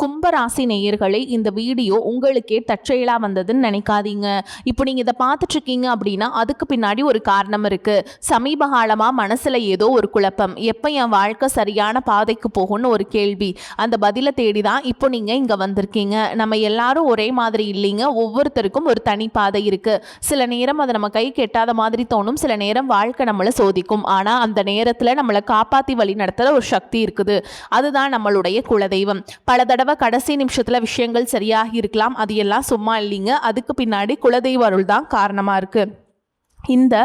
கும்பராசி நேயர்களே, இந்த வீடியோ உங்களுக்கே தற்செயலா வந்ததுன்னு நினைக்காதீங்க. இப்போ நீங்க இதை பார்த்துட்டு இருக்கீங்க அப்படின்னா அதுக்கு பின்னாடி ஒரு காரணம் இருக்கு. சமீப காலமா மனசுல ஏதோ ஒரு குழப்பம், எப்போ என் வாழ்க்கை சரியான பாதைக்கு போகும்னு ஒரு கேள்வி. அந்த பதிலை தேடி தான் இப்போ நீங்க இங்க வந்திருக்கீங்க. நம்ம எல்லாரும் ஒரே மாதிரி இல்லைங்க. ஒவ்வொருத்தருக்கும் ஒரு தனி பாதை இருக்கு. சில நேரம் அது நம்ம கைக்கு எட்டாத மாதிரி தோணும், சில நேரம் வாழ்க்கை நம்மளை சோதிக்கும். ஆனா அந்த நேரத்துல நம்மளை காப்பாத்தி வழி நடத்துற ஒரு சக்தி இருக்குது. அதுதான் நம்மளுடைய குலதெய்வம். பல தடவை கடைசி நிமிஷத்துல விஷயங்கள் சரியாகி இருக்கலாம், அது எல்லாம் சும்மா இல்லைங்க. அதுக்கு பின்னாடி குலதெய்வ அருள் தான் காரணமா இருக்கு. இந்த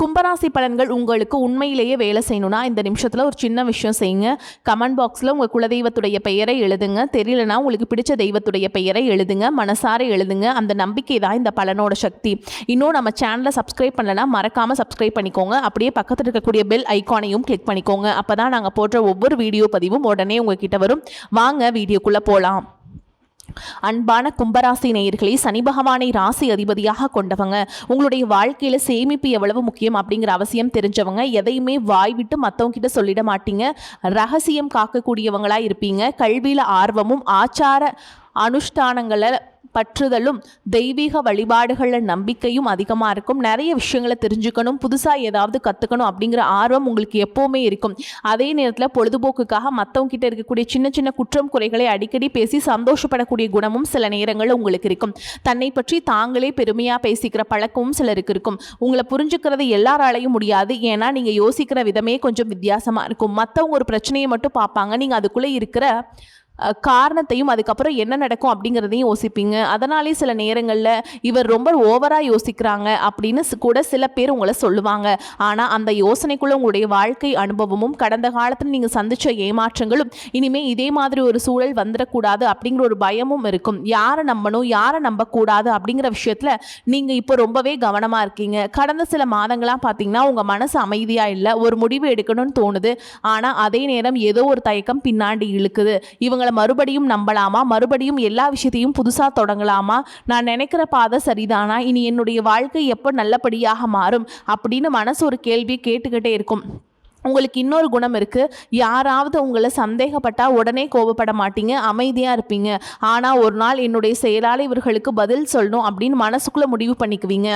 கும்பராசி பலன்கள் உங்களுக்கு உண்மையிலேயே வேலை செய்யணும்னா இந்த நிமிஷத்தில் ஒரு சின்ன விஷயம் செய்யுங்க. கமெண்ட் பாக்ஸில் உங்கள் குலதெய்வத்துடைய பெயரை எழுதுங்க. தெரியலனா உங்களுக்கு பிடிச்ச தெய்வத்துடைய பெயரை எழுதுங்க, மனசார எழுதுங்க. அந்த நம்பிக்கை தான் இந்த பலனோட சக்தி. இன்னும் நம்ம சேனலை சப்ஸ்கிரைப் பண்ணலன்னா மறக்காமல் சப்ஸ்கிரைப் பண்ணிக்கோங்க. அப்படியே பக்கத்தில் இருக்கக்கூடிய பெல் ஐக்கானையும் கிளிக் பண்ணிக்கோங்க. அப்போ தான் நாங்கள் போடுற ஒவ்வொரு வீடியோ பதிவும் உடனே உங்ககிட்ட வரும். வாங்க வீடியோக்குள்ளே போகலாம். அன்பான கும்பராசி நேயர்களே, சனி பகவானை ராசி அதிபதியாக கொண்டவங்க. உங்களுடைய வாழ்க்கையில சேமிப்பு எவ்வளவு முக்கியம் அப்படிங்கிற அவசியம் தெரிஞ்சவங்க. எதையுமே வாய் விட்டு மற்றவங்க கிட்ட சொல்லிட மாட்டீங்க. ரகசியம் காக்கக்கூடியவங்களா இருப்பீங்க. கல்வியில ஆர்வமும் ஆச்சார அனுஷ்டானங்களை பற்றுதலும் தெய்வீக வழிபாடுகளில் நம்பிக்கையும் அதிகமாக இருக்கும். நிறைய விஷயங்களை தெரிஞ்சுக்கணும், புதுசாக ஏதாவது கற்றுக்கணும் அப்படிங்கிற ஆர்வம் உங்களுக்கு எப்போவுமே இருக்கும். அதே நேரத்தில் பொழுதுபோக்குக்காக மற்றவங்க கிட்ட இருக்கக்கூடிய சின்ன சின்ன குற்றம் குறைகளை அடிக்கடி பேசி சந்தோஷப்படக்கூடிய குணமும் சில நேரங்களில் உங்களுக்கு இருக்கும். தன்னை பற்றி தாங்களே பெருமையாக பேசிக்கிற பழக்கமும் சிலருக்கு இருக்கும். உங்களை புரிஞ்சுக்கிறது எல்லாராலையும் முடியாது. ஏன்னா நீங்கள் யோசிக்கிற விதமே கொஞ்சம் வித்தியாசமாக இருக்கும். மற்றவங்க ஒரு பிரச்சனையை மட்டும் பார்ப்பாங்க, நீங்கள் அதுக்குள்ளே இருக்கிற காரணத்தையும் அதுக்கப்புறம் என்ன நடக்கும் அப்படிங்கிறதையும் யோசிப்பீங்க. அதனாலே சில நேரங்களில் இவர் ரொம்ப ஓவராக யோசிக்கிறாங்க அப்படின்னு கூட சில பேர் உங்களை சொல்லுவாங்க. ஆனால் அந்த யோசனைக்குள்ள உங்களுடைய வாழ்க்கை அனுபவமும் கடந்த காலத்தில் நீங்கள் சந்தித்த ஏமாற்றங்களும் இனிமேல் இதே மாதிரி ஒரு சூழல் வந்துடக்கூடாது அப்படிங்கிற ஒரு பயமும் இருக்கும். யாரை நம்பணும் யாரை நம்பக்கூடாது அப்படிங்கிற விஷயத்தில் நீங்கள் இப்போ ரொம்பவே கவனமாக இருக்கீங்க. கடந்த சில மாதங்களாக பார்த்தீங்கன்னா உங்கள் மனசு அமைதியாக இல்லை, ஒரு முடிவு எடுக்கணும்னு தோணுது. ஆனால் அதே நேரம் ஏதோ ஒரு தயக்கம் பின்னாடி இழுக்குது. இவங்களை மறுபடியும் நம்பலாமா, மறுபடியும் எல்லா விஷயத்தையும் புதுசா தொடங்கலாமா, நான் நினைக்கிற பாதை சரிதானா, இனி என்னுடைய வாழ்க்கை எப்போ நல்லபடியாக மாறும் அப்படின்னு மனசு ஒரு கேள்வியை கேட்டுக்கிட்டே இருக்கும். உங்களுக்கு இன்னொரு குணம் இருக்குது. யாராவது உங்களை சந்தேகப்பட்டால் உடனே கோபப்பட மாட்டீங்க, அமைதியாக இருப்பீங்க. ஆனால் ஒரு நாள் என்னுடைய செயலாளர் இவர்களுக்கு பதில் சொல்லணும் அப்படின்னு மனசுக்குள்ளே முடிவு பண்ணிக்குவீங்க.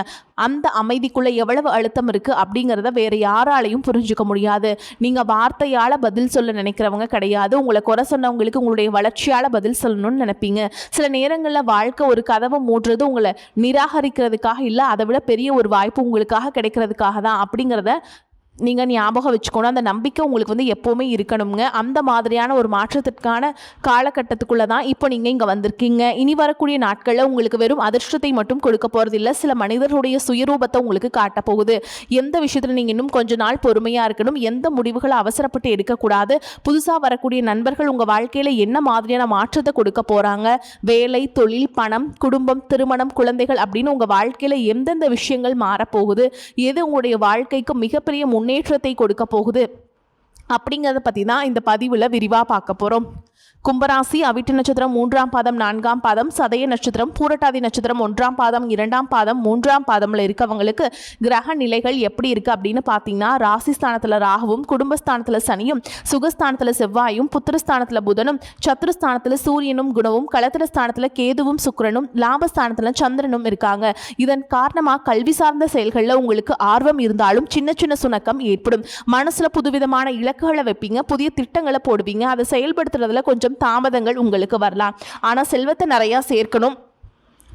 அந்த அமைதிக்குள்ளே எவ்வளவு அழுத்தம் இருக்குது அப்படிங்கிறத வேறு யாராலையும் புரிஞ்சுக்க முடியாது. நீங்கள் வார்த்தையால் பதில் சொல்ல நினைக்கிறவங்க கிடையாது. உங்களை குறை சொன்னவங்களுக்கு உங்களுடைய வளர்ச்சியால் பதில் சொல்லணும்னு நினைப்பீங்க. சில நேரங்களில் வாழ்க்கை ஒரு கதவை மூடுறது உங்களை நிராகரிக்கிறதுக்காக இல்லை, அதை விட பெரிய ஒரு வாய்ப்பு உங்களுக்காக கிடைக்கிறதுக்காக தான் அப்படிங்கிறத நீங்கள் ஞாபகம் வச்சுக்கணும். அந்த நம்பிக்கை உங்களுக்கு எப்போவுமே இருக்கணுங்க. அந்த மாதிரியான ஒரு மாற்றத்திற்கான காலகட்டத்துக்குள்ளே தான் இப்போ நீங்கள் இங்கே வந்திருக்கீங்க. இனி வரக்கூடிய நாட்களில் உங்களுக்கு வெறும் அதிர்ஷ்டத்தை மட்டும் கொடுக்க போகிறதில்ல, சில மனிதர்களுடைய சுயரூபத்தை உங்களுக்கு காட்ட போகுது. எந்த விஷயத்தில் நீங்கள் இன்னும் கொஞ்ச நாள் பொறுமையாக இருக்கணும், எந்த முடிவுகளை அவசரப்பட்டு எடுக்கக்கூடாது. புதுசாக வரக்கூடிய நண்பர்கள் உங்கள் வாழ்க்கையில் என்ன மாதிரியான மாற்றத்தை கொடுக்க போகிறாங்க, வேலை, தொழில், பணம், குடும்பம், திருமணம், குழந்தைகள் அப்படின்னு உங்கள் வாழ்க்கையில் எந்தெந்த விஷயங்கள் மாறப்போகுது, எது உங்களுடைய வாழ்க்கைக்கு மிகப்பெரிய முன்னேற்றத்தை கொடுக்க போகுது அப்படிங்கிறத பற்றி தான் இந்த பதிவில் விரிவாக பார்க்க போகிறோம். கும்பராசி அவிட்ட நட்சத்திரம் 3ஆம் பாதம் 4ஆம் பாதம், சதய நட்சத்திரம் பூரட்டாதி நட்சத்திரம் 1ஆம் பாதம் 2ஆம் பாதம் 3ஆம் பாதம்ல இருக்கவங்களுக்கு கிரக நிலைகள் எப்படி இருக்கு அப்படின்னு பார்த்தீங்கன்னா, ராசிஸ்தானத்தில் ராகுவும், குடும்பஸ்தானத்தில் சனியும், சுகஸ்தானத்தில் செவ்வாயும், புத்திரஸ்தானத்தில் புதனும், சத்துருஸ்தானத்தில் சூரியனும் குணவும், களத்திர ஸ்தானத்தில் கேதுவும் சுக்கிரனும், லாபஸ்தானத்தில் சந்திரனும் இருக்காங்க. இதன் காரணமாக கல்வி சார்ந்த செயல்களில் உங்களுக்கு ஆர்வம் இருந்தாலும் சின்ன சின்ன சுணக்கம் ஏற்படும். மனசுல புதுவிதமான இலக்குகளை வைப்பீங்க, புதிய திட்டங்களை போடுவீங்க. அதை செயல்படுத்துறதுல கொஞ்சம் தாமதங்கள் உங்களுக்கு வரலாம். ஆனால் செல்வத்தை நிறையா சேர்க்கணும்,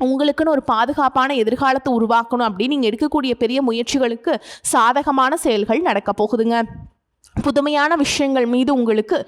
உங்களுக்குன்னு ஒரு பாதுகாப்பான எதிர்காலத்தை உருவாக்கணும் அப்படின்னு நீங்கள் எடுக்கக்கூடிய பெரிய முயற்சிகளுக்கு சாதகமான செயல்கள் நடக்க போகுதுங்க. புதுமையான விஷயங்கள் மீது உங்களுக்கு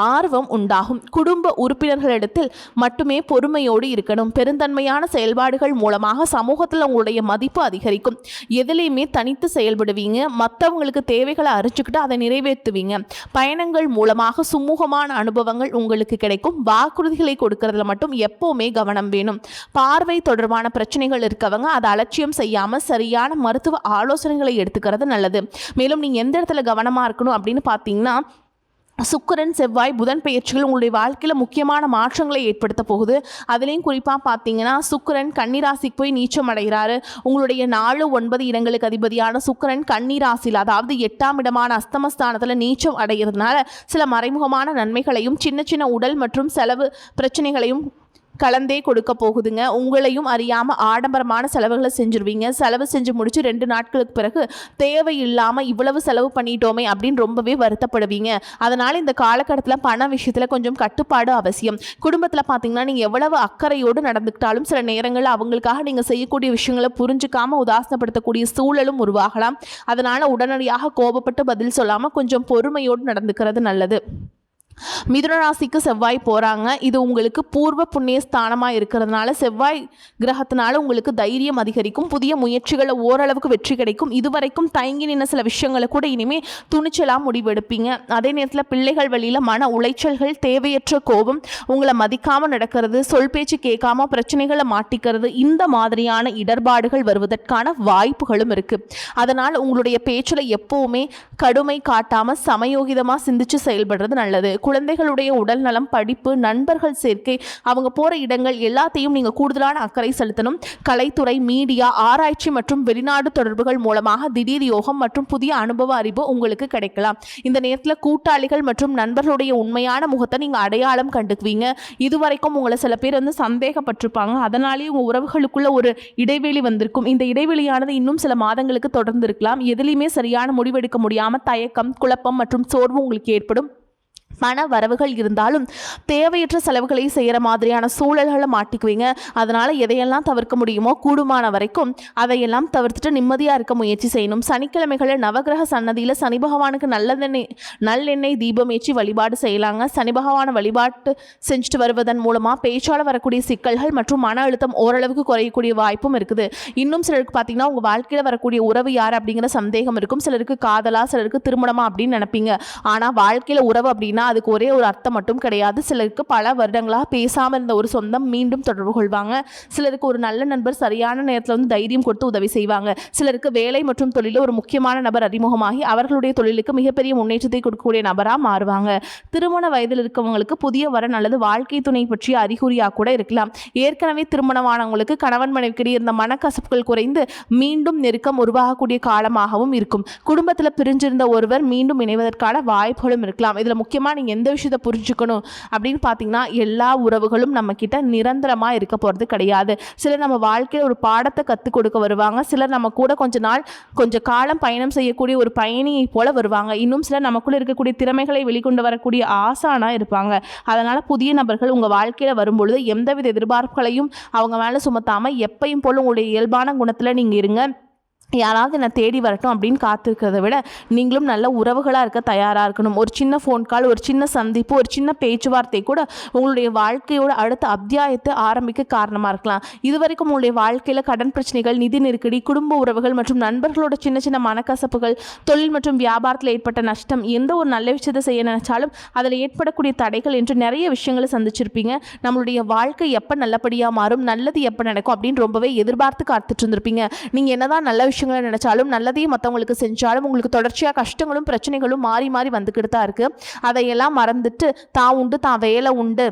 ஆர்வம் உண்டாகும். குடும்ப உறுப்பினர்களிடத்தில் மட்டுமே பொறுமையோடு இருக்கணும். பெருந்தன்மையான செயல்பாடுகள் மூலமாக சமூகத்தில் உங்களுடைய மதிப்பு அதிகரிக்கும். எதுலேயுமே தனித்து செயல்படுவீங்க. மற்றவங்களுக்கு தேவைகளை அறிஞ்சுக்கிட்டு அதை நிறைவேற்றுவீங்க. பயணங்கள் மூலமாக சுமூகமான அனுபவங்கள் உங்களுக்கு கிடைக்கும். வாக்குறுதிகளை கொடுக்கறதுல மட்டும் எப்போவுமே கவனம் வேணும். பார்வை தொடர்பான பிரச்சனைகள் இருக்கவங்க அதை அலட்சியம் செய்யாமல் சரியான மருத்துவ ஆலோசனைகளை எடுத்துக்கிறது நல்லது. மேலும் நீங்கள் எந்த இடத்துல கவனமாக இருக்கணும் அப்படின்னு பார்த்தீங்கன்னா, சுக்கிரன் செவ்வாய் புதன் பெயர்ச்சிகள் உங்களுடைய வாழ்க்கையில் முக்கியமான மாற்றங்களை ஏற்படுத்த போகுது. அதுலேயும் குறிப்பாக பார்த்தீங்கன்னா சுக்கிரன் கன்னிராசிக்கு போய் நீச்சம் அடைகிறாரு. உங்களுடைய 4, 9 இடங்களுக்கு அதிபதியான சுக்கிரன் கன்னிராசியில், அதாவது 8ஆம் இடமான அஸ்தமஸ்தானத்தில் நீச்சம் அடைகிறதுனால சில மறைமுகமான நன்மைகளையும் சின்ன சின்ன உடல் மற்றும் செலவு பிரச்சனைகளையும் கலந்தே கொடுக்க போகுதுங்க. உங்களையும் அறியாமல் ஆடம்பரமான செலவுகளை செஞ்சுருவீங்க. செலவு செஞ்சு முடிச்சு 2 நாட்களுக்கு பிறகு தேவையில்லாமல் இவ்வளவு செலவு பண்ணிட்டோமே அப்படின்னு ரொம்பவே வருத்தப்படுவீங்க. அதனால் இந்த காலகட்டத்தில் பண விஷயத்தில் கொஞ்சம் கட்டுப்பாடு அவசியம். குடும்பத்தில் பார்த்தீங்கன்னா நீங்கள் எவ்வளவு அக்கறையோடு நடந்துக்கிட்டாலும் சில நேரங்களில் அவங்களுக்காக நீங்கள் செய்யக்கூடிய விஷயங்களை புரிஞ்சுக்காமல் உதாசனப்படுத்தக்கூடிய சூழலும் உருவாகலாம். அதனால் உடனடியாக கோபப்பட்டு பதில் சொல்லாமல் கொஞ்சம் பொறுமையோடு நடந்துக்கிறது நல்லது. மிதுன ராசிக்கு செவ்வாய் போகிறாங்க. இது உங்களுக்கு பூர்வ புண்ணிய ஸ்தானமாக இருக்கிறதுனால செவ்வாய் கிரகத்தினால உங்களுக்கு தைரியம் அதிகரிக்கும். புதிய முயற்சிகளை ஓரளவுக்கு வெற்றி கிடைக்கும். இதுவரைக்கும் தயங்கி நின்ன சில விஷயங்களை கூட இனிமேல் துணிச்சலாக முடிவெடுப்பீங்க. அதே நேரத்தில் பிள்ளைகள் வழியில் மன உளைச்சல்கள், தேவையற்ற கோபம், உங்களை மதிக்காமல் நடக்கிறது, சொல் பேச்சு கேட்காம பிரச்சனைகளை மாட்டிக்கிறது, இந்த மாதிரியான இடர்பாடுகள் வருவதற்கான வாய்ப்புகளும் இருக்குது. அதனால் உங்களுடைய பேச்சில் எப்போவுமே கடுமை காட்டாமல் சமயோகிதமாக சிந்திச்சு செயல்படுறது நல்லது. குழந்தைகளுடைய உடல் நலம், படிப்பு, நண்பர்கள் சேர்க்கை, அவங்க போகிற இடங்கள் எல்லாத்தையும் நீங்கள் கூடுதலான அக்கறை செலுத்தணும். கலைத்துறை, மீடியா, ஆராய்ச்சி மற்றும் வெளிநாடு தொடர்புகள் மூலமாக திடீர் யோகம் மற்றும் புதிய அனுபவ அறிவு உங்களுக்கு கிடைக்கலாம். இந்த நேரத்தில் கூட்டாளிகள் மற்றும் நண்பர்களுடைய உண்மையான முகத்தை நீங்கள் அடையாளம் கண்டுக்குவீங்க. இதுவரைக்கும் உங்களை சில பேர் சந்தேகப்பட்டிருப்பாங்க. அதனாலேயே உங்கள் உறவுகளுக்குள்ள ஒரு இடைவெளி வந்திருக்கும். இந்த இடைவெளியானது இன்னும் சில மாதங்களுக்கு தொடர்ந்து இருக்கலாம். எதுலையுமே சரியான முடிவெடுக்க முடியாமல் தயக்கம், குழப்பம் மற்றும் சோர்வு உங்களுக்கு ஏற்படும். பண வரவுகள் இருந்தாலும் தேவையற்ற செலவுகளை செய்கிற மாதிரியான சூழல்களை மாட்டிக்குவீங்க. அதனால் எதையெல்லாம் தவிர்க்க முடியுமோ கூடுமான வரைக்கும் அதையெல்லாம் தவிர்த்துட்டு நிம்மதியாக இருக்க முயற்சி செய்யணும். சனிக்கிழமைகளில் நவகிரக சன்னதியில் சனி பகவானுக்கு நல்லெண்ணெய் தீபம் ஏற்றி வழிபாடு செய்யலாங்க. சனி பகவானை வழிபாட்டு செஞ்சுட்டு வருவதன் மூலமாக பேச்சால் வரக்கூடிய சிக்கல்கள் மற்றும் மன அழுத்தம் ஓரளவுக்கு குறையக்கூடிய வாய்ப்பும் இருக்குது. இன்னும் சிலருக்கு பார்த்தீங்கன்னா உங்கள் வாழ்க்கையில் வரக்கூடிய உறவு யார் அப்படிங்கிற சந்தேகம் இருக்கும். சிலருக்கு காதலா, சிலருக்கு திருமணமா அப்படின்னு நினைப்பீங்க. ஆனால் வாழ்க்கையில் உறவு அப்படின்னா அதுக்கு ஒரே ஒரு அர்த்தம் மட்டும் கிடையாது. சிலருக்கு பல வருடங்களாக பேசாமல் இருந்த ஒரு சொந்தம் மீண்டும் தொடர்பு கொள்வாங்க. சிலருக்கு ஒரு நல்ல நண்பர் சரியான நேரத்தில் தைரியம் கொடுத்து உதவி செய்வாங்க. சிலருக்கு வேலை மற்றும் தொழிலில் ஒரு முக்கியமான நபர் அறிமுகமாகி அவர்களுடைய தொழிலுக்கு மிகப்பெரிய முன்னேற்றத்தை கொடுக்கக்கூடிய நபராக மாறுவாங்க. திருமண வயதில் இருக்கவங்களுக்கு புதிய வரன் அல்லது வாழ்க்கை துணை பற்றிய அறிகுறியாக கூட இருக்கலாம். ஏற்கனவே திருமணமானவங்களுக்கு கணவன் மனைவிக்கிடையே இருந்த மனக்கசப்புகள் குறைந்து மீண்டும் நெருக்கம் உருவாகக்கூடிய காலமாகவும் இருக்கும். குடும்பத்தில் பிரிஞ்சிருந்த ஒருவர் மீண்டும் இணைவதற்கான வாய்ப்புகளும் இருக்கலாம். இதில் முக்கியமாக நீங்கள் எந்த விஷயத்தை புரிஞ்சுக்கணும் அப்படின்னு பார்த்தீங்கன்னா எல்லா உறவுகளும் நம்மக்கிட்ட நிரந்தரமாக இருக்க போகிறது கிடையாது. சிலர் நம்ம வாழ்க்கையில் ஒரு பாடத்தை கற்றுக் கொடுக்க வருவாங்க. சிலர் நம்ம கூட கொஞ்ச காலம் பயணம் செய்யக்கூடிய ஒரு பயணியை போல வருவாங்க. இன்னும் சிலர் நமக்குள்ளே இருக்கக்கூடிய திறமைகளை வெளிக்கொண்டு வரக்கூடிய ஆசானாக இருப்பாங்க. அதனால் புதிய நபர்கள் உங்கள் வாழ்க்கையில் வரும்பொழுது எந்தவித எதிர்பார்ப்புகளையும் அவங்க மேலே சுமத்தாமல் எப்பையும் போல் உங்களுடைய இயல்பான குணத்தில் நீங்கள் இருங்க. யாராவது என்னை தேடி வரட்டும் அப்படின்னு காத்திருக்கிறத விட நீங்களும் நல்ல உறவுகளாக இருக்க தயாராக இருக்கணும். ஒரு சின்ன ஃபோன் கால், ஒரு சின்ன சந்திப்பு, ஒரு சின்ன பேச்சுவார்த்தை கூட உங்களுடைய வாழ்க்கையோட அடுத்த அத்தியாயத்தை ஆரம்பிக்க காரணமாக இருக்கலாம். இதுவரைக்கும் உங்களுடைய வாழ்க்கையில் கடன் பிரச்சனைகள், நிதி நெருக்கடி, குடும்ப உறவுகள் மற்றும் நண்பர்களோட சின்ன சின்ன மனக்கசப்புகள், தொழில் மற்றும் வியாபாரத்தில் ஏற்பட்ட நஷ்டம், எந்த ஒரு நல்ல விஷயத்தை செய்ய நினைச்சாலும் அதில் ஏற்படக்கூடிய தடைகள் என்று நிறைய விஷயங்களை சந்திச்சிருப்பீங்க. நம்மளுடைய வாழ்க்கை எப்போ நல்லபடியாக மாறும், நல்லது எப்போ நடக்கும் அப்படின்னு ரொம்பவே எதிர்பார்த்து காத்துட்டு இருந்திருப்பீங்க. நீங்கள் என்னதான் நல்ல விஷயம் நினைச்சாலும் நல்லதையும் மற்றவங்களுக்கு செஞ்சாலும் உங்களுக்கு தொடர்ச்சியாக கஷ்டங்களும் பிரச்சனைகளும் மாறி மாறி வந்துக்கிட்டு தான் இருக்குது. அதையெல்லாம் மறந்துட்டு தான் உண்டு, தான் வேலை உண்டு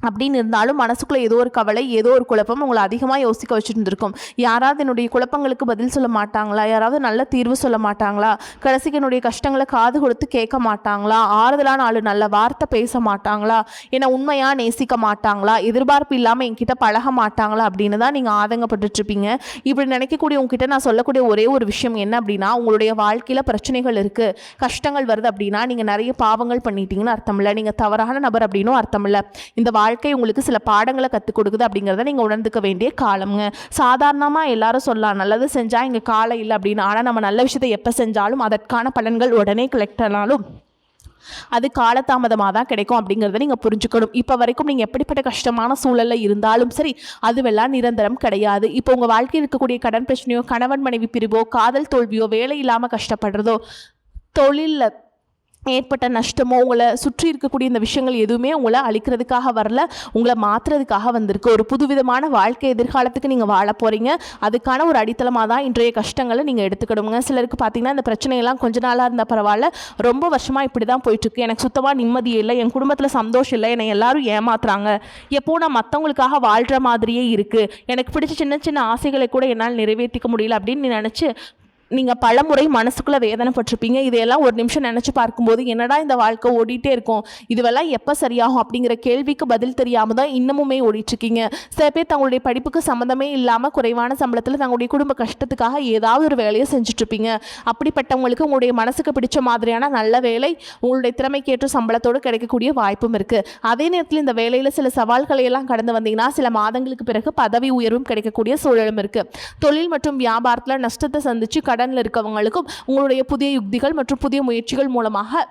அப்படின்னு இருந்தாலும் மனசுக்குள்ளே ஏதோ ஒரு கவலை, ஏதோ ஒரு குழப்பம் உங்களை அதிகமாக யோசிக்க வச்சுருந்துருக்கும். யாராவது என்னுடைய குழப்பங்களுக்கு பதில் சொல்ல மாட்டாங்களா, யாராவது நல்ல தீர்வு சொல்ல மாட்டாங்களா, கடைசிக்கு என்னுடைய கஷ்டங்களை காது கொடுத்து கேட்க மாட்டாங்களா, ஆறுதலான ஆளு நல்ல வார்த்தை பேச மாட்டாங்களா, என்னை உண்மையாக நேசிக்க மாட்டாங்களா, எதிர்பார்ப்பு இல்லாமல் என்கிட்ட பழக மாட்டாங்களா அப்படின்னு தான் நீங்கள் ஆதங்கப்பட்டுட்ருப்பீங்க. இப்படி நினைக்கக்கூடிய உங்ககிட்ட நான் சொல்லக்கூடிய ஒரே ஒரு விஷயம் என்ன அப்படின்னா, உங்களுடைய வாழ்க்கையில் பிரச்சனைகள் இருக்குது, கஷ்டங்கள் வருது அப்படின்னா நீங்கள் நிறைய பாவங்கள் பண்ணிட்டீங்கன்னு அர்த்தம் இல்லை. நீங்கள் தவறான நபர் அப்படின்னும் அர்த்தம் இல்லை. இந்த வாழ்க்கை உங்களுக்கு சில பாடங்களை கற்றுக் கொடுக்குது அப்படிங்கிறத நீங்கள் உணர்ந்துக்க வேண்டிய காலம்ங்க. சாதாரணமாக எல்லாரும் சொல்லலாம் நல்லது செஞ்சால் இங்கே காலம் இல்லை அப்படின்னு. ஆனால் நம்ம நல்ல விஷயத்தை எப்போ செஞ்சாலும் அதற்கான பலன்கள் உடனே கலெக்ட் ஆனாலும் அது காலதாமதமாக தான் கிடைக்கும் அப்படிங்கிறத நீங்கள் புரிஞ்சுக்கணும். இப்போ வரைக்கும் நீங்கள் எப்படிப்பட்ட கஷ்டமான சூழலில் இருந்தாலும் சரி, அதுவெல்லாம் நிரந்தரம் கிடையாது. இப்போ உங்கள் வாழ்க்கையில் இருக்கக்கூடிய கடன் பிரச்சனையோ, கணவன் மனைவி பிரிவோ, காதல் தோல்வியோ, வேலை இல்லாமல் கஷ்டப்படுறதோ, தொழிலில் ஏற்பட்ட நஷ்டமோ உங்களை சுற்றி இருக்கக்கூடிய இந்த விஷயங்கள் எதுவுமே உங்களை அழிக்கிறதுக்காக வரல, உங்களை மாற்றுறதுக்காக வந்திருக்கு. ஒரு புதுவிதமான வாழ்க்கை எதிர்காலத்துக்கு நீங்கள் வாழ போகிறீங்க. அதுக்கான ஒரு அடித்தளமாக தான் இன்றைய கஷ்டங்களை நீங்கள் எடுத்துக்கிடுங்க. சிலருக்கு பார்த்தீங்கன்னா இந்த பிரச்சனையெல்லாம் கொஞ்ச நாளாக இருந்தால் பரவாயில்ல, ரொம்ப வருஷமாக இப்படி தான் போயிட்டுருக்கு, எனக்கு சுத்தமாக நிம்மதி இல்லை, என் குடும்பத்தில் சந்தோஷம் இல்லை, என்னை எல்லாரும் ஏமாத்துறாங்க, எப்போ நான் மற்றவங்களுக்காக வாழ்கிற மாதிரியே இருக்குது, எனக்கு பிடிச்ச சின்ன சின்ன ஆசைகளை கூட என்னால் நிறைவேற்றிக்க முடியல அப்படின்னு நீ நினச்சி நீங்கள் பல முறை மனசுக்குள்ளே வேதனைப்பட்டிருப்பீங்க. இதையெல்லாம் ஒரு நிமிஷம் நினச்சி பார்க்கும்போது என்னடா இந்த வாழ்க்கை ஓடிட்டே இருக்கும், இதுவெல்லாம் எப்போ சரியாகும் அப்படிங்கிற கேள்விக்கு பதில் தெரியாமல் தான் இன்னமுமே ஓடிட்டுருக்கீங்க. சில பேர் தங்களுடைய படிப்புக்கு சம்மந்தமே இல்லாமல் குறைவான சம்பளத்தில் தங்களுடைய குடும்ப கஷ்டத்துக்காக ஏதாவது ஒரு வேலையை செஞ்சுட்ருப்பீங்க. அப்படிப்பட்டவங்களுக்கு உங்களுடைய மனசுக்கு பிடிச்ச மாதிரியான நல்ல வேலை உங்களுடைய திறமைக்கேற்ற சம்பளத்தோடு கிடைக்கக்கூடிய வாய்ப்பும் இருக்குது. அதே நேரத்தில் இந்த வேலையில் சில சவால்களை எல்லாம் கடந்து வந்தீங்கன்னா சில மாதங்களுக்கு பிறகு பதவி உயர்வும் கிடைக்கக்கூடிய சூழலும் இருக்குது. தொழில் மற்றும் வியாபாரத்தில் நஷ்டத்தை சந்தித்து கடனில் இருக்கவங்களுக்கும் உங்களுடைய புதிய யுக்திகள் மற்றும் புதிய முயற்சிகள் மூலமாக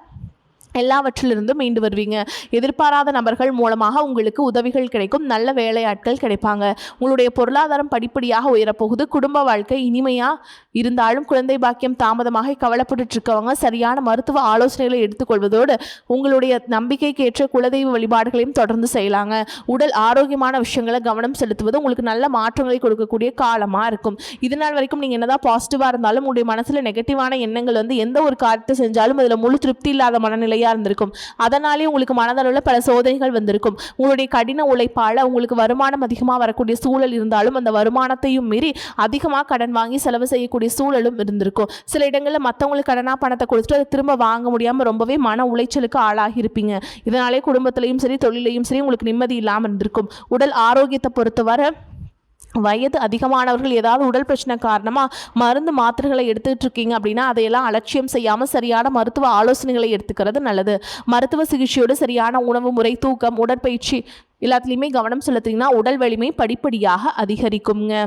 எல்லாவற்றிலிருந்தும் மீண்டு வருவீங்க. எதிர்பாராத நபர்கள் மூலமாக உங்களுக்கு உதவிகள் கிடைக்கும், நல்ல வேலையாட்கள் கிடைப்பாங்க. உங்களுடைய பொருளாதாரம் படிப்படியாக உயரப்போகுது. குடும்ப வாழ்க்கை இனிமையாக இருந்தாலும் குழந்தை பாக்கியம் தாமதமாக கவலைப்பட்டு இருக்கவங்க சரியான மருத்துவ ஆலோசனைகளை எடுத்துக்கொள்வதோடு உங்களுடைய நம்பிக்கைக்கேற்ற குலதெய்வ வழிபாடுகளையும் தொடர்ந்து செய்யலாங்க. உடல் ஆரோக்கியமான விஷயங்களை கவனம் செலுத்துவது உங்களுக்கு நல்ல மாற்றங்களை கொடுக்கக்கூடிய காலமாக இருக்கும். இதனால் வரைக்கும் நீங்கள் என்னதான் பாசிட்டிவாக இருந்தாலும் உங்களுடைய மனசில் நெகட்டிவான எண்ணங்கள் எந்த ஒரு காரியத்தை செஞ்சாலும் அதில் முழு திருப்தி இல்லாத மனநிலை இருந்திருக்கும். அதனாலே உங்களுக்கு மனதளவில் பல சோதனைகள் வந்திருக்கும். உங்களுடைய கடின உழைப்பால் உங்களுக்கு வருமானம் அதிகமாக வரக்கூடிய சூழல் இருந்தாலும் அந்த வருமானத்தையும் மீறி அதிகமாக கடன் வாங்கி செலவு செய்யக்கூடிய சூழலும் இருந்திருக்கும். சில இடங்களில் மற்றவங்களுக்கு கடனாக பணத்தை கொடுத்துட்டு அதை திரும்ப வாங்க முடியாமல் ரொம்பவே மன உளைச்சலுக்கு ஆளாகி இருப்பீங்க. இதனாலே குடும்பத்திலையும் சரி தொழிலையும் சரி உங்களுக்கு நிம்மதி இல்லாமல் இருந்திருக்கும். உடல் ஆரோக்கியத்தை பொறுத்தவரை வயது அதிகமானவர்கள் ஏதாவது உடல் பிரச்சனை காரணமாக மருந்து மாத்திரைகளை எடுத்துகிட்டு இருக்கீங்க அப்படின்னா அதையெல்லாம் அலட்சியம் செய்யாமல் சரியான மருத்துவ ஆலோசனைகளை எடுத்துக்கிறது நல்லது. மருத்துவ சிகிச்சையோடு சரியான உணவு முறை, தூக்கம், உடற்பயிற்சி எல்லாத்துலேயுமே கவனம் செலுத்திங்கன்னா உடல் வலிமை படிப்படியாக அதிகரிக்குங்க.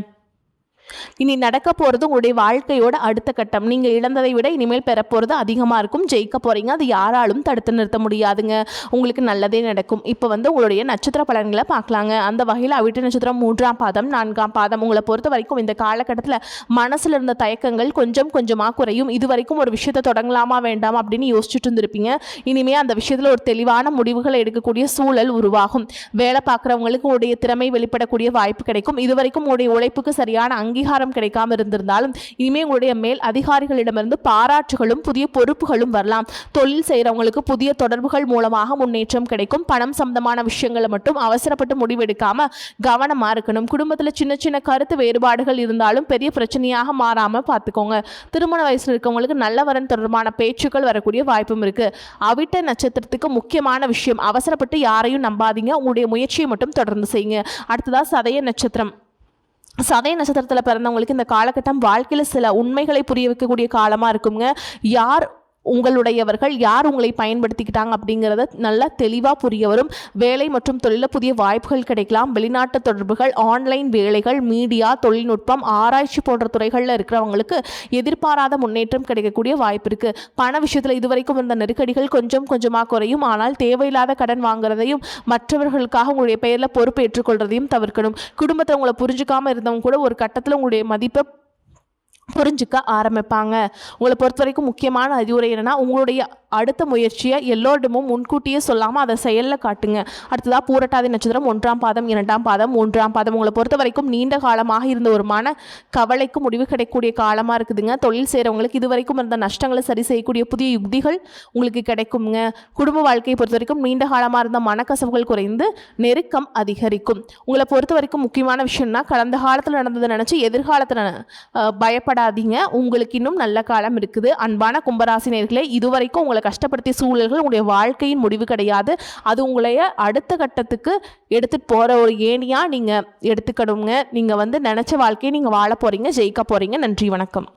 இனி நடக்க போகிறது உங்களுடைய வாழ்க்கையோட அடுத்த கட்டம். நீங்கள் இழந்ததை விட இனிமேல் பெற போகிறது அதிகமாக இருக்கும். ஜெயிக்க போகிறீங்க. அது யாராலும் தடுத்து நிறுத்த முடியாதுங்க. உங்களுக்கு நல்லதே நடக்கும். இப்போ உங்களுடைய நட்சத்திர பலன்களை பார்க்கலாங்க. அந்த வகையில் அவிட்ட நட்சத்திரம் 3ஆம் பாதம் 4ஆம் பாதம் உங்களை பொறுத்த வரைக்கும் இந்த காலகட்டத்தில் மனசில் இருந்த தயக்கங்கள் கொஞ்சம் கொஞ்சமாக குறையும். இது வரைக்கும் ஒரு விஷயத்தை தொடங்கலாமா வேண்டாம் அப்படின்னு யோசிச்சுட்டு இருந்திருப்பீங்க. இனிமேல் அந்த விஷயத்தில் ஒரு தெளிவான முடிவுகளை எடுக்கக்கூடிய சூழல் உருவாகும். வேலை பார்க்குறவங்களுக்கு உங்களுடைய திறமை வெளிப்படக்கூடிய வாய்ப்பு கிடைக்கும். இது வரைக்கும் உங்களுடைய உழைப்புக்கு சரியான அங்கீகாரம் கிடைக்காம இருந்திருந்தாலும் இனிமேல் உங்களுடைய மேல் அதிகாரிகளிடமிருந்து பாராட்டுகளும் புதிய பொறுப்புகளும் வரலாம். தொழில் செய்கிறவங்களுக்கு புதிய தொடர்புகள் மூலமாக முன்னேற்றம் கிடைக்கும். பணம் சம்பந்தமான விஷயங்களை மட்டும் அவசரப்பட்டு முடிவெடுக்காம கவனமா இருக்கணும். குடும்பத்தில் சின்ன சின்ன கருத்து வேறுபாடுகள் இருந்தாலும் பெரிய பிரச்சனையாக மாறாம பார்த்துக்கோங்க. திருமண வயசுல இருக்கவங்களுக்கு நல்ல வரன் தொடர்பான பேச்சுக்கள் வரக்கூடிய வாய்ப்பும் இருக்கு. அவிட்ட நட்சத்திரத்துக்கு முக்கியமான விஷயம், அவசரப்பட்டு யாரையும் நம்பாதீங்க. உங்களுடைய முயற்சியை மட்டும் தொடர்ந்து செய்யுங்க. அடுத்ததா சதய நட்சத்திரம். சதய நட்சத்திரத்தில் பிறந்தவங்களுக்கு இந்த காலகட்டம் வாழ்க்கையில் சில உண்மைகளை புரிய வைக்கக்கூடிய காலமாக இருக்குங்க. யார் உங்களுடையவர்கள், யார் உங்களை பயன்படுத்திக்கிட்டாங்க அப்படிங்கிறத நல்லா தெளிவாக புரிய வரும். வேலை மற்றும் தொழிலில் புதிய வாய்ப்புகள் கிடைக்கலாம். வெளிநாட்டு தொடர்புகள், ஆன்லைன் வேலைகள், மீடியா, தொழில்நுட்பம், ஆராய்ச்சி போன்ற துறைகளில் இருக்கிறவங்களுக்கு எதிர்பாராத முன்னேற்றம் கிடைக்கக்கூடிய வாய்ப்பு இருக்குது. பண விஷயத்தில் இதுவரைக்கும் இருந்த நெருக்கடிகள் கொஞ்சம் கொஞ்சமாக குறையும். ஆனால் தேவையில்லாத கடன் வாங்குறதையும் மற்றவர்களுக்காக உங்களுடைய பெயரில் பொறுப்பு ஏற்றுக்கொள்றதையும் தவிர்க்கணும். குடும்பத்தில் உங்களை புரிஞ்சுக்காமல் இருந்தவங்க கூட ஒரு கட்டத்தில் உங்களுடைய மதிப்பை புரிஞ்சுக்க ஆரம்பிப்பாங்க. உங்களை பொறுத்த வரைக்கும் முக்கியமான அறிவுரை என்னன்னா, உங்களுடைய அடுத்த முயற்சியை எல்லோரிடமும் முன்கூட்டியே சொல்லாமல் அதை செயலில் காட்டுங்க. அடுத்ததாக பூரட்டாதி நட்சத்திரம் 1ஆம் பாதம் 2ஆம் பாதம் 3ஆம் பாதம் உங்களை பொறுத்த வரைக்கும் நீண்ட காலமாக இருந்த ஒரு மன கவலைக்கு முடிவு கிடைக்கக்கூடிய காலமாக இருக்குதுங்க. தொழில் செய்கிறவங்களுக்கு இது வரைக்கும் இருந்த நஷ்டங்களை சரி செய்யக்கூடிய புதிய யுக்திகள் உங்களுக்கு கிடைக்குங்க. குடும்ப வாழ்க்கையை பொறுத்த வரைக்கும் நீண்ட காலமாக இருந்த மனக்கசவுகள் குறைந்து நெருக்கம் அதிகரிக்கும். உங்களை பொறுத்த வரைக்கும் முக்கியமான விஷயம்னா, கடந்த காலத்தில் நடந்ததை நினச்சி எதிர்காலத்தில் பயப்படாதீங்க. உங்களுக்கு இன்னும் நல்ல காலம் இருக்குது. அன்பான கும்பராசினியர்களே, இதுவரைக்கும் உங்களை கஷ்டப்படுத்திய சூழல்கள் உங்களுடைய வாழ்க்கையின் முடிவு கிடையாது. அது உங்களைய அடுத்த கட்டத்துக்கு எடுத்துட்டு போற ஒரு ஏணியா நீங்க எடுத்துக்கணுங்க. நீங்க நினைச்ச வாழ்க்கையை நீங்க வாழ போறீங்க, ஜெயிக்க போறீங்க. நன்றி, வணக்கம்.